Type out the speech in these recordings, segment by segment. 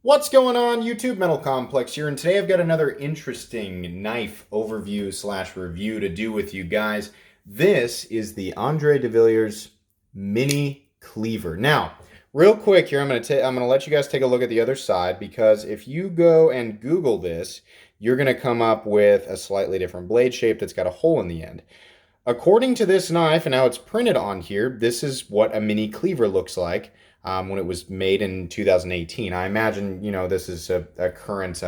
What's going on, YouTube? Metal Complex here, and today I've got another interesting knife overview slash review to do with you guys. This is the Andre de Villiers Mini Cleaver. Now, real quick here, I'm gonna let you guys take a look at the other side, because if you go and Google this, you're gonna come up with a slightly different blade shape that's got a hole in the end. According to this knife, and how it's printed on here, this is what a mini cleaver looks like when it was made in 2018. I imagine, this is a current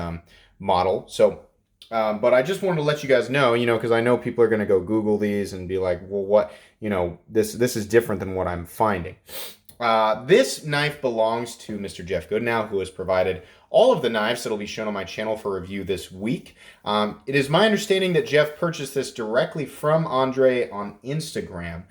model. So, but I just wanted to let you guys know, because I know people are going to go Google these and be like, well, what, this is different than what I'm finding. This knife belongs to Mr. Jeff Goodnow, who has provided all of the knives that will be shown on my channel for review this week. It is my understanding that Jeff purchased this directly from Andre on Instagram.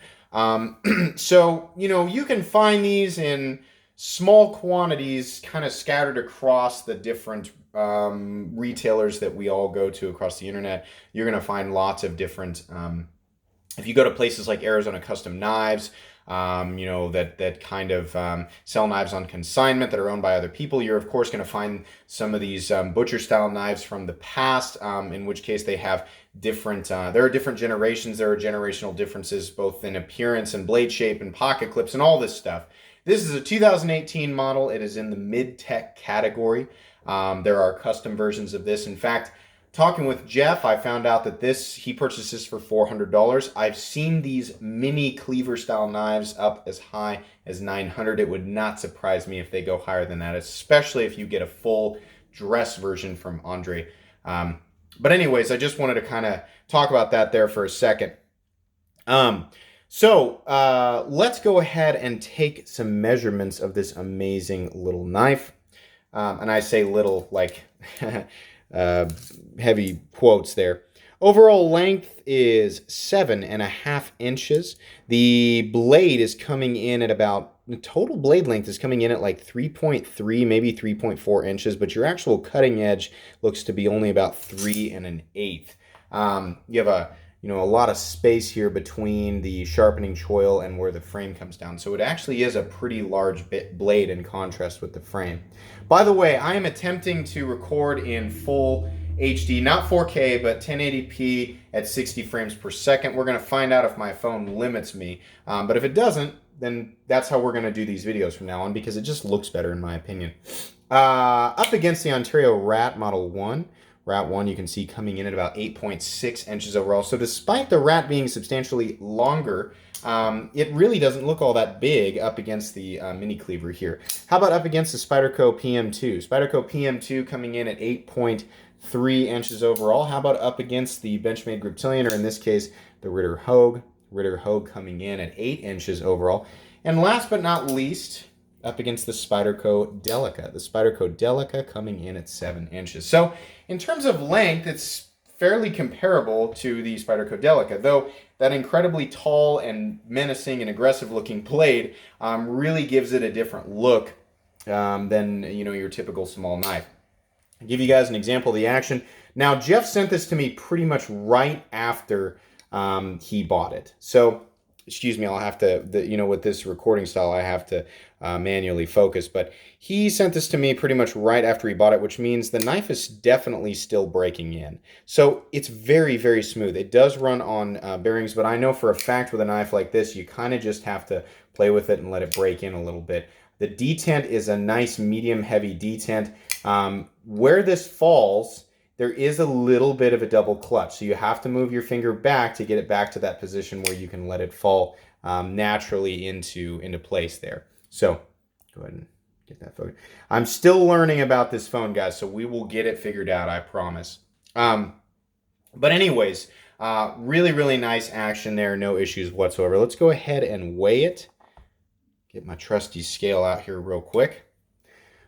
So, you can find these in small quantities kind of scattered across the different retailers that we all go to across the internet. You're going to find lots of different, if you go to places like Arizona Custom Knives, that kind of sell knives on consignment that are owned by other people. You're, of course, going to find some of these butcher-style knives from the past, in which case they have different, there are different generations. There are generational differences, both in appearance and blade shape and pocket clips and all this stuff. This is a 2018 model. It is in the mid-tech category. There are custom versions of this. In fact, talking with Jeff, I found out that he purchased this for $400. I've seen these mini cleaver style knives up as high as $900. It would not surprise me if they go higher than that, especially if you get a full dress version from Andre. But anyways, I just wanted to kind of talk about that there for a second. So let's go ahead and take some measurements of this amazing little knife. And I say little like heavy quotes there. Overall length is 7.5 inches. The blade is coming in at about, the total blade length is coming in at like 3.3, maybe 3.4 inches, but your actual cutting edge looks to be only about 3 1/8. You have a lot of space here between the sharpening choil and where the frame comes down. So it actually is a pretty large blade in contrast with the frame. By the way, I am attempting to record in full HD, not 4K, but 1080p at 60 frames per second. We're going to find out if my phone limits me. But if it doesn't, then that's how we're going to do these videos from now on, because it just looks better in my opinion. Up against the Ontario Rat Model 1. Rat 1, you can see coming in at about 8.6 inches overall. So despite the Rat being substantially longer, it really doesn't look all that big up against the mini cleaver here. How about up against the Spyderco PM2? Spyderco PM2 coming in at 8.3 inches overall. How about up against the Benchmade Griptilian, or in this case, the Ritter Hogue? Ritter Hogue coming in at 8 inches overall. And last but not least, up against the Spyderco Delica. The Spyderco Delica coming in at 7 inches. So in terms of length, it's fairly comparable to the Spyderco Delica, though that incredibly tall and menacing and aggressive looking blade really gives it a different look than your typical small knife. I'll give you guys an example of the action. Now, Jeff sent this to me pretty much right after he bought it. So excuse me, I'll have to, with this recording style, I have to manually focus. But he sent this to me pretty much right after he bought it, which means the knife is definitely still breaking in. So it's very, very smooth. It does run on bearings, but I know for a fact with a knife like this, you kind of just have to play with it and let it break in a little bit. The detent is a nice medium heavy detent. Where this falls, there is a little bit of a double clutch, so you have to move your finger back to get it back to that position where you can let it fall naturally into place there. So go ahead and get that photo. I'm still learning about this phone, guys, so we will get it figured out, I promise. But anyways, really, really nice action there. No issues whatsoever. Let's go ahead and weigh it. Get my trusty scale out here real quick.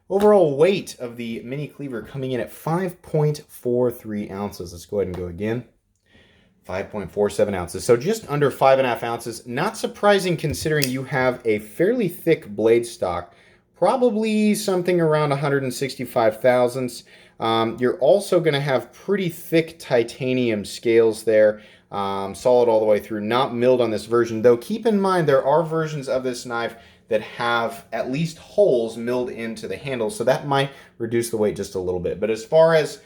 Overall weight of the mini cleaver coming in at 5.43 ounces. Let's go ahead and go again. 5.47 ounces. So just under 5.5 ounces. Not surprising considering you have a fairly thick blade stock. Probably something around 165 thousandths. You're also going to have pretty thick titanium scales there. Solid all the way through. Not milled on this version. Though keep in mind there are versions of this knife that have at least holes milled into the handle, so that might reduce the weight just a little bit. But as far as,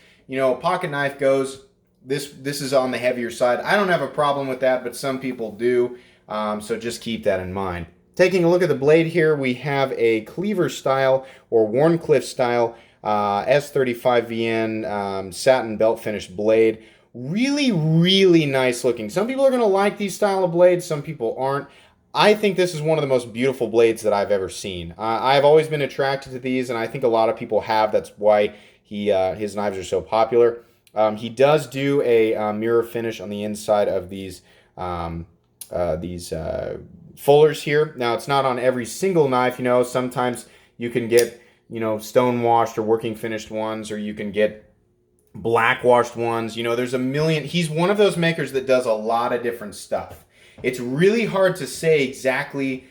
pocket knife goes, this is on the heavier side. I don't have a problem with that, but some people do, so just keep that in mind. Taking a look at the blade here, we have a Cleaver style or Warncliffe style S35VN satin belt finish blade. Really, really nice looking. Some people are going to like these style of blades, some people aren't. I think this is one of the most beautiful blades that I've ever seen. I've always been attracted to these, and I think a lot of people have. That's why his knives are so popular. He does do a mirror finish on the inside of these fullers here. Now, it's not on every single knife. Sometimes you can get stone washed or working finished ones, or you can get black washed ones. There's a million. He's one of those makers that does a lot of different stuff. It's really hard to say exactly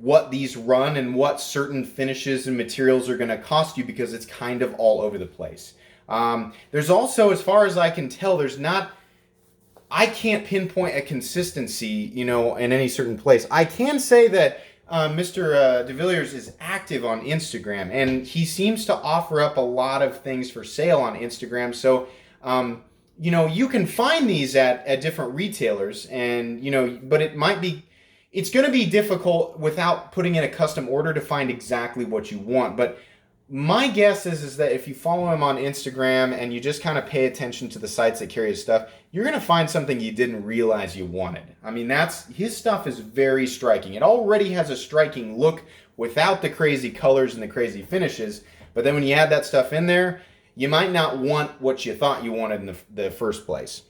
what these run and what certain finishes and materials are going to cost you, because it's kind of all over the place. There's also, as far as I can tell, I can't pinpoint a consistency, in any certain place. I can say that Mr. De Villiers is active on Instagram, and he seems to offer up a lot of things for sale on Instagram. So, you can find these at different retailers, and, but it's going to be difficult without putting in a custom order to find exactly what you want. But my guess is that if you follow him on Instagram and you just kind of pay attention to the sites that carry his stuff, you're going to find something you didn't realize you wanted. I mean, his stuff is very striking. It already has a striking look without the crazy colors and the crazy finishes. But then when you add that stuff in there, you might not want what you thought you wanted in the first place.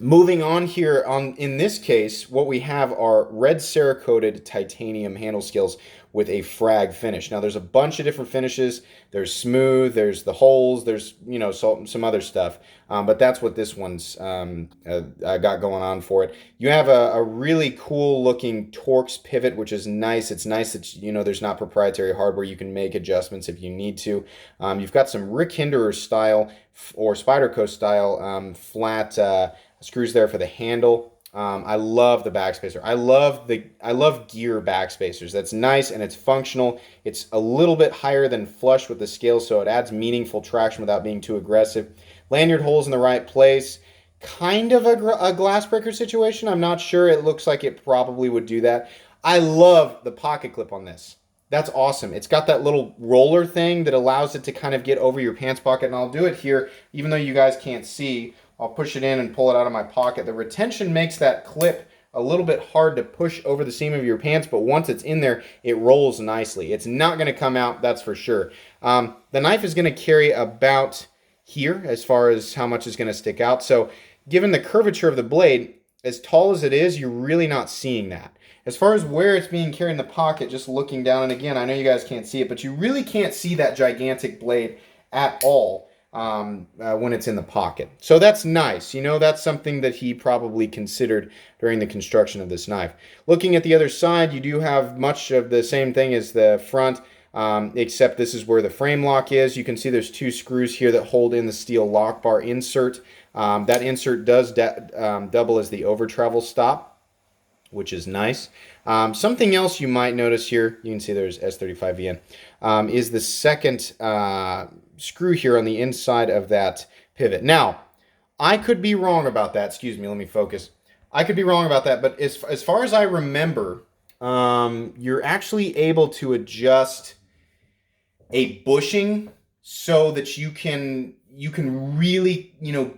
Moving on here, in this case, what we have are red Cerakoted titanium handle scales with a frag finish. Now, there's a bunch of different finishes. There's smooth, there's the holes, there's, some other stuff. But that's what this one's got going on for it. You have a really cool looking Torx pivot, which is nice. It's nice that, there's not proprietary hardware. You can make adjustments if you need to. You've got some Rick Hinderer style or Spyderco style flat screws there for the handle. I love the backspacer. I love gear backspacers. That's nice and it's functional. It's a little bit higher than flush with the scale, so it adds meaningful traction without being too aggressive. Lanyard holes in the right place. Kind of a glass breaker situation. I'm not sure. It looks like it probably would do that. I love the pocket clip on this. That's awesome. It's got that little roller thing that allows it to kind of get over your pants pocket, and I'll do it here, even though you guys can't see. I'll push it in and pull it out of my pocket. The retention makes that clip a little bit hard to push over the seam of your pants, but once it's in there, it rolls nicely. It's not going to come out, that's for sure. The knife is going to carry about here as far as how much is going to stick out. So given the curvature of the blade, as tall as it is, you're really not seeing that. As far as where it's being carried in the pocket, just looking down, and again, I know you guys can't see it, but you really can't see that gigantic blade at all when it's in the pocket. So that's nice. That's something that he probably considered during the construction of this knife. Looking at the other side, you do have much of the same thing as the front, except this is where the frame lock is. You can see there's two screws here that hold in the steel lock bar insert. That insert does double as the over travel stop, which is nice. Something else you might notice here, you can see there's S35VN, is the second screw here on the inside of that pivot. Now, I could be wrong about that. Excuse me, let me focus. I could be wrong about that, but as far as I remember, you're actually able to adjust a bushing so that you can really,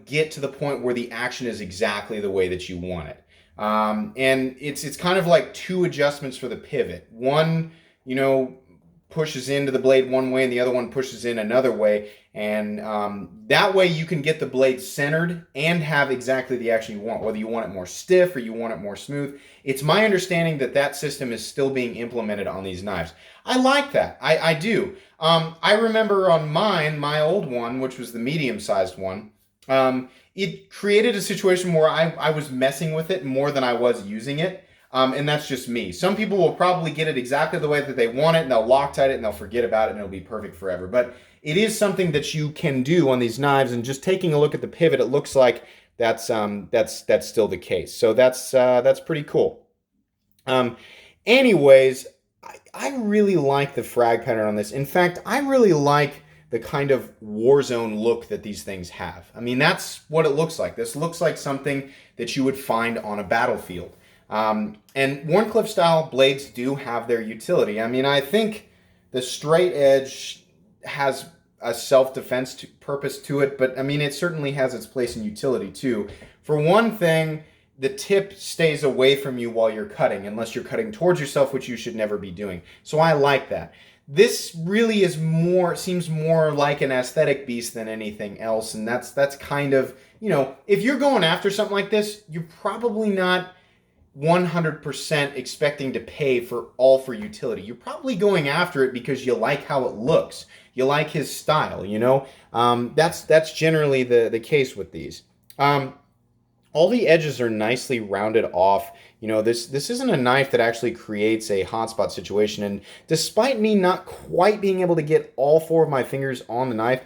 get to the point where the action is exactly the way that you want it. And it's kind of like two adjustments for the pivot. One, pushes into the blade one way and the other one pushes in another way, and that way you can get the blade centered and have exactly the action you want, whether you want it more stiff or you want it more smooth. It's my understanding that system is still being implemented on these knives. I like that. I do. I remember on my old one, which was the medium-sized one, it created a situation where I was messing with it more than I was using it. And that's just me. Some people will probably get it exactly the way that they want it, and they'll Loctite it, and they'll forget about it, and it'll be perfect forever. But it is something that you can do on these knives, and just taking a look at the pivot, it looks like that's still the case. So that's pretty cool. Anyways, I really like the frag pattern on this. In fact, I really like the kind of Warzone look that these things have. I mean, that's what it looks like. This looks like something that you would find on a battlefield. And Wharncliffe style blades do have their utility. I mean, I think the straight edge has a self-defense purpose to it, but I mean, it certainly has its place in utility too. For one thing, the tip stays away from you while you're cutting, unless you're cutting towards yourself, which you should never be doing. So I like that. This really is seems more like an aesthetic beast than anything else, and that's kind of, if you're going after something like this, you're probably not 100% expecting to pay for utility. You're probably going after it because you like how it looks. You like his style, That's generally the case with these. All the edges are nicely rounded off. This isn't a knife that actually creates a hotspot situation. And despite me not quite being able to get all 4 of my fingers on the knife,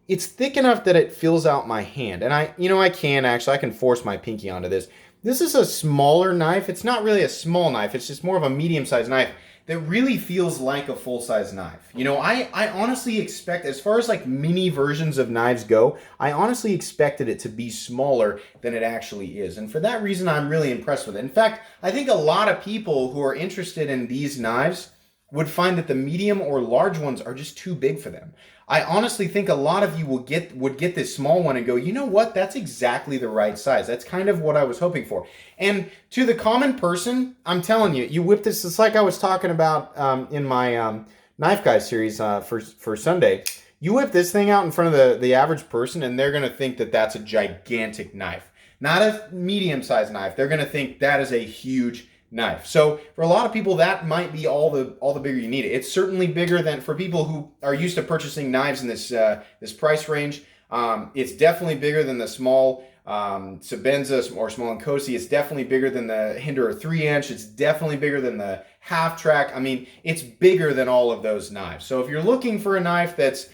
it's thick enough that it fills out my hand. And I can force my pinky onto this. This is a smaller knife. It's not really a small knife. It's just more of a medium-sized knife that really feels like a full-size knife. I honestly expect, as far as like mini versions of knives go, I honestly expected it to be smaller than it actually is. And for that reason, I'm really impressed with it. In fact, I think a lot of people who are interested in these knives would find that the medium or large ones are just too big for them. I honestly think a lot of you would get this small one and go, you know what? That's exactly the right size. That's kind of what I was hoping for. And to the common person, I'm telling you, you whip this. It's like I was talking about in my Knife Guy series for Sunday. You whip this thing out in front of the average person, and they're going to think that that's a gigantic knife. Not a medium-sized knife. They're going to think that is a huge knife. So for a lot of people, that might be all the bigger you need it. It's certainly bigger than for people who are used to purchasing knives in this price range. It's definitely bigger than the small Sabenza or small Nkosi. It's definitely bigger than the Hinderer 3-inch. It's definitely bigger than the half track. I mean, it's bigger than all of those knives. So if you're looking for a knife that's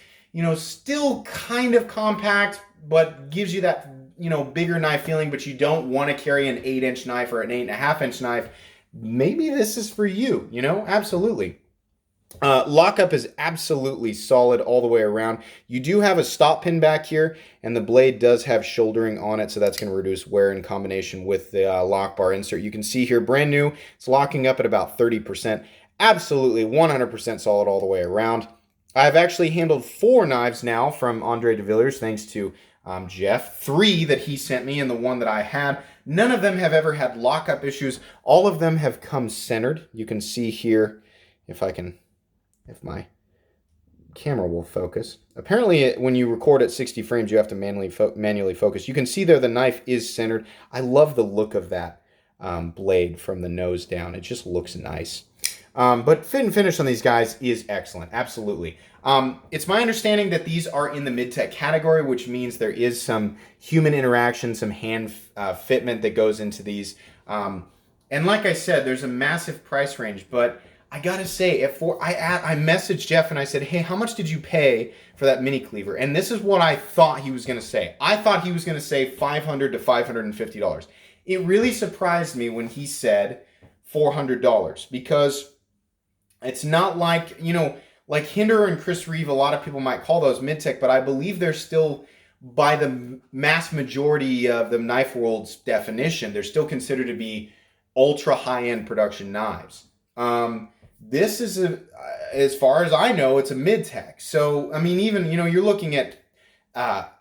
still kind of compact but gives you that bigger knife feeling, but you don't want to carry an 8-inch knife or an 8.5-inch knife, maybe this is for you, absolutely. Lockup is absolutely solid all the way around. You do have a stop pin back here, and the blade does have shouldering on it, so that's going to reduce wear in combination with the lock bar insert. You can see here, brand new, it's locking up at about 30%. Absolutely 100% solid all the way around. I've actually handled 4 knives now from Andre de Villiers, thanks to Jeff. 3 that he sent me and the one that I had. None of them have ever had lockup issues. All of them have come centered. You can see here, if my camera will focus. Apparently, when you record at 60 frames, you have to manually focus. You can see there the knife is centered. I love the look of that blade from the nose down. It just looks nice. But fit and finish on these guys is excellent. Absolutely. It's my understanding that these are in the mid-tech category, which means there is some human interaction, some hand fitment that goes into these. And like I said, there's a massive price range, but I gotta say, I messaged Jeff and I said, hey, how much did you pay for that mini cleaver? And this is what I thought he was gonna say. I thought he was gonna say $500 to $550. It really surprised me when he said $400, because it's not like, like Hinderer and Chris Reeve, a lot of people might call those mid-tech, but I believe they're still, by the mass majority of the knife world's definition, they're still considered to be ultra high-end production knives. This is, as far as I know, it's a mid-tech. So, I mean, even, you're looking at,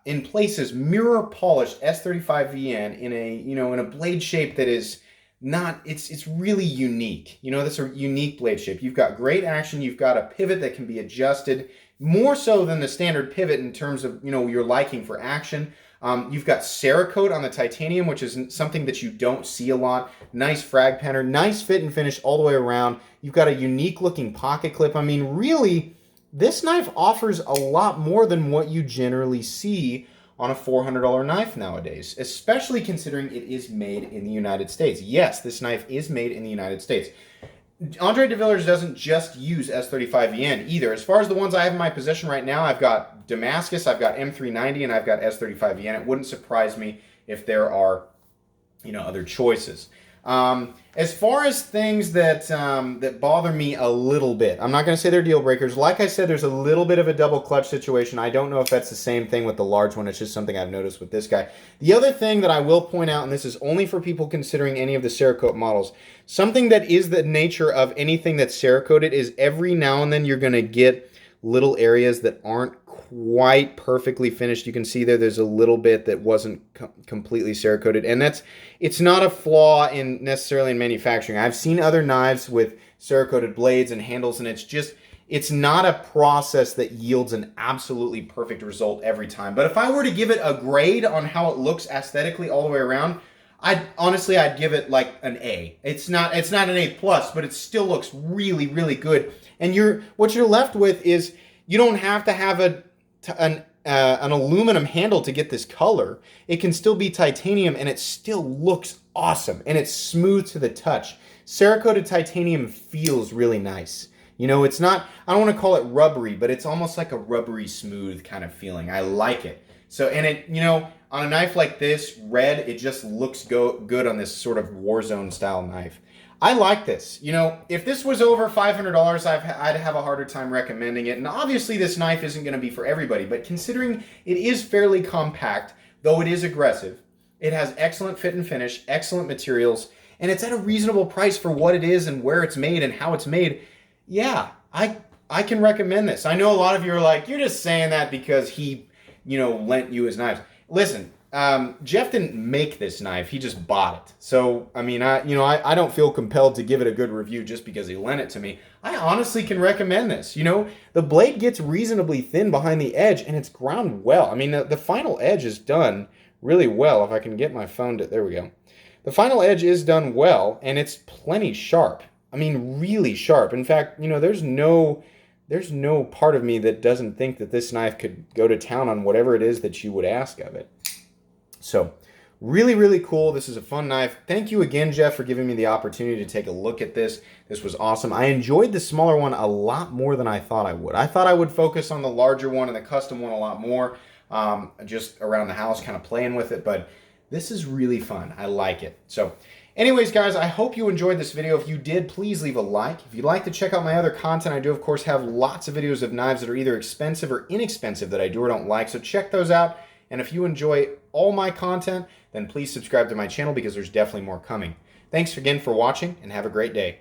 in places, mirror-polished S35VN in a blade shape that is not, it's really unique. That's a unique blade shape. You've got great action. You've got a pivot that can be adjusted more so than the standard pivot in terms of, your liking for action. You've got Cerakote on the titanium, which is something that you don't see a lot. Nice frag pattern, nice fit and finish all the way around. You've got a unique looking pocket clip. I mean, really, this knife offers a lot more than what you generally see on a $400 knife nowadays, especially considering it is made in the United States. Yes, this knife is made in the United States. Andre de Villiers doesn't just use S35VN either. As far as the ones I have in my possession right now, I've got Damascus, I've got M390, and I've got S35VN. It wouldn't surprise me if there are, other choices. As far as things that that bother me a little bit, I'm not going to say they're deal breakers. Like I said, there's a little bit of a double clutch situation. I don't know if that's the same thing with the large one. It's just something I've noticed with this guy. The other thing that I will point out, and this is only for people considering any of the Cerakote models, something that is the nature of anything that's Cerakoted is every now and then you're going to get little areas that aren't quite perfectly finished. You can see there's a little bit that wasn't completely Cerakoted, and it's not a flaw in necessarily in manufacturing. I've seen other knives with Cerakoted blades and handles, and it's not a process that yields an absolutely perfect result every time. But if I were to give it a grade on how it looks aesthetically all the way around, I'd give it like an A. It's not an A plus, but it still looks really, really good. And what you're left with is you don't have to have an aluminum handle to get this color. It can still be titanium, and it still looks awesome, and it's smooth to the touch. Cerakoted titanium feels really nice. You know, it's not, I don't want to call it rubbery, but it's almost like a rubbery smooth kind of feeling. I like it. So, and it, you know, on a knife like this, red, it just looks good on this sort of Warzone style knife. I like this. You know, if this was over $500, I'd have a harder time recommending it. And obviously this knife isn't going to be for everybody, but considering it is fairly compact, though it is aggressive, it has excellent fit and finish, excellent materials, and it's at a reasonable price for what it is and where it's made and how it's made. Yeah, I can recommend this. I know a lot of you are like, you're just saying that because he, you know, lent you his knives. Listen, Jeff didn't make this knife. He just bought it. So, I mean, I don't feel compelled to give it a good review just because he lent it to me. I honestly can recommend this. You know, the blade gets reasonably thin behind the edge, and it's ground well. I mean, the final edge is done really well. If I can get my phone to, there we go. The final edge is done well, and it's plenty sharp. I mean, really sharp. In fact, you know, there's no part of me that doesn't think that this knife could go to town on whatever it is that you would ask of it. So, really, really cool. This is a fun knife. Thank you again, Jeff, for giving me the opportunity to take a look at this. This was awesome. I enjoyed the smaller one a lot more than I thought I would. I thought I would focus on the larger one and the custom one a lot more, just around the house, kind of playing with it, but this is really fun. I like it. So, anyways, guys, I hope you enjoyed this video. If you did, please leave a like. If you'd like to check out my other content, I do, of course, have lots of videos of knives that are either expensive or inexpensive that I do or don't like, so check those out. And if you enjoy all my content, then please subscribe to my channel because there's definitely more coming. Thanks again for watching, and have a great day.